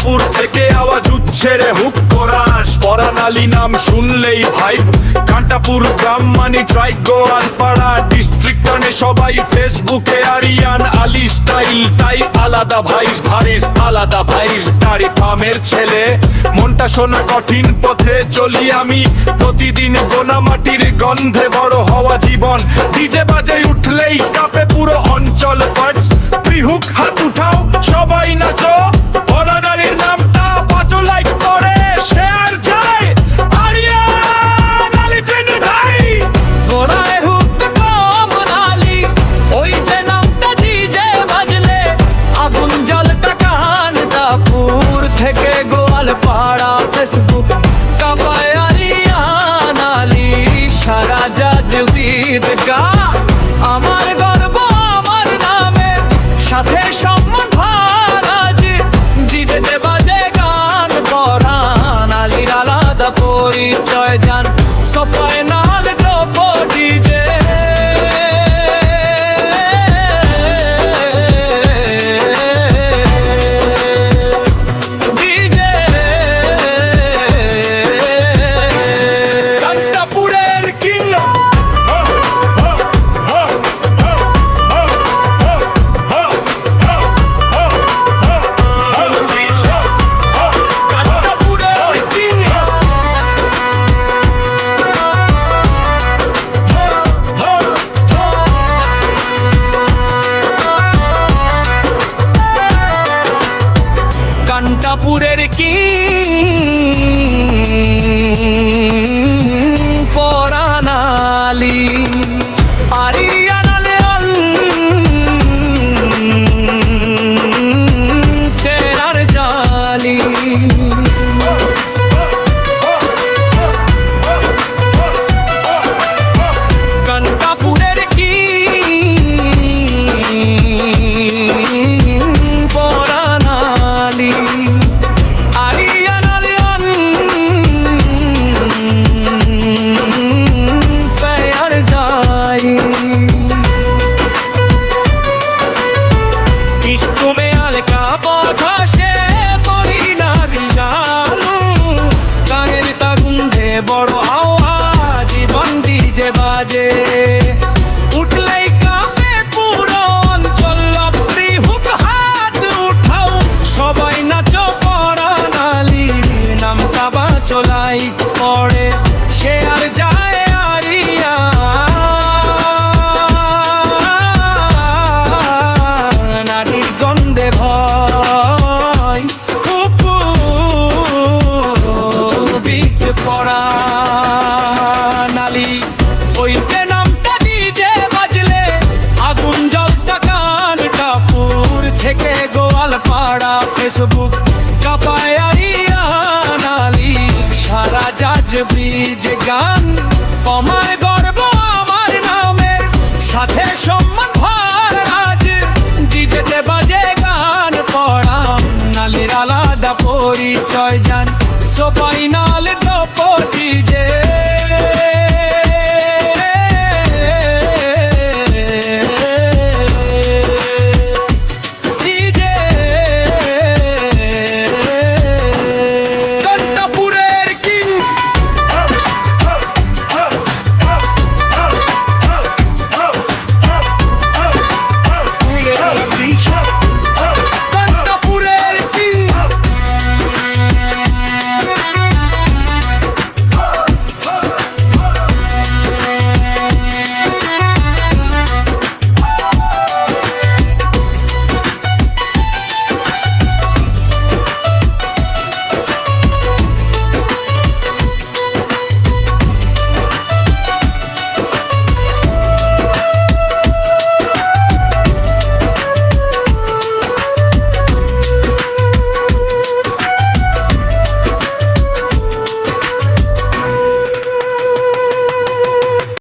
ঘাটাপুর থেকে আওয়াজ উঠছে রে হুক কোরাস, পরান আলী নাম শুনলেই ভাই। ঘাটাপুর গ্রাম মানে ট্রাই গোয়ালপাড়া ডিস্ট্রিক্ট, মানে সবাই ফেসবুকে আরিয়ান আলী স্টাইল। তাই আলাদা ভাইস ভারিস আলাদা ভাইস, তারি ফার্মের ছেলে মনটা শোনা কঠিন পথে চলি আমি। প্রতিদিন গোনা মাটির গন্ধে বড় হওয়া জীবন, ডিজে বাজে উঠলেই কাঁপে পুরো অঞ্চল। বাটস প্রিহুক হাত উঠাও সবাই নাচো, পরান আলীর নামটা পাঁচো লাইক করে শেয়ার যায়। আরিয়ান আলী ফ্রেন্ড ভাই গোড়ায় হুক কমন আলী, ওই যে নামটা ডিজে বাজলে আগুন জ্বলটা ঘাটাপুর থেকে গোয়ালপাড়া ফেসবুক কাঁপায় আরিয়ান আলী সারা জাজবিদ গা। আমার গর্ব আমার নামে সাথে সম্মান ভারাজ, ডিজেতে বাজে গান পরান আলীর আলাদা পরিচয় জান। সপায় নাল টোপো ডিজে ডিজে ঘাটাপুরের কিং ঘাটাপুরের কিং ঘাটাপুরের কিং পরান আলী। আরিয়ান আলী ফেরার জালি, ঘাটাপুরের কিং পরান আলী। আরিয়ান আলী ফেরার জালি, ইস্তুমে আলকা পথা সে করি না বিজালু। গানের তাগুন্ধে বড় আওয়াজ জীবন ডিজে বাজে, উঠলেই কাঁপে পুরো অঞ্চল। প্রিহুক হাত উঠাও সবাই নাচো, পরান আলীর নামটা বাঁচলাই পড়ে সে আর যায় আরিয়ান আলীর গন্ধে ভয়। বিগ পরান আলী, ওই যে নামটা ডিজে বাজলে আগুন জ্বলটা ঘাটাপুর থেকে গোয়ালপাড়া ফেসবুক কাঁপায় আরিয়ান আলী সারা জাজবিজ গান। আমার গর্ব আমার নামের সাথে সম্মান ভারাজ, ডিজেতে বাজে গান পরান আলীর আলাদা পরিচয় জান। সবাই নাল টোপো ডিজে।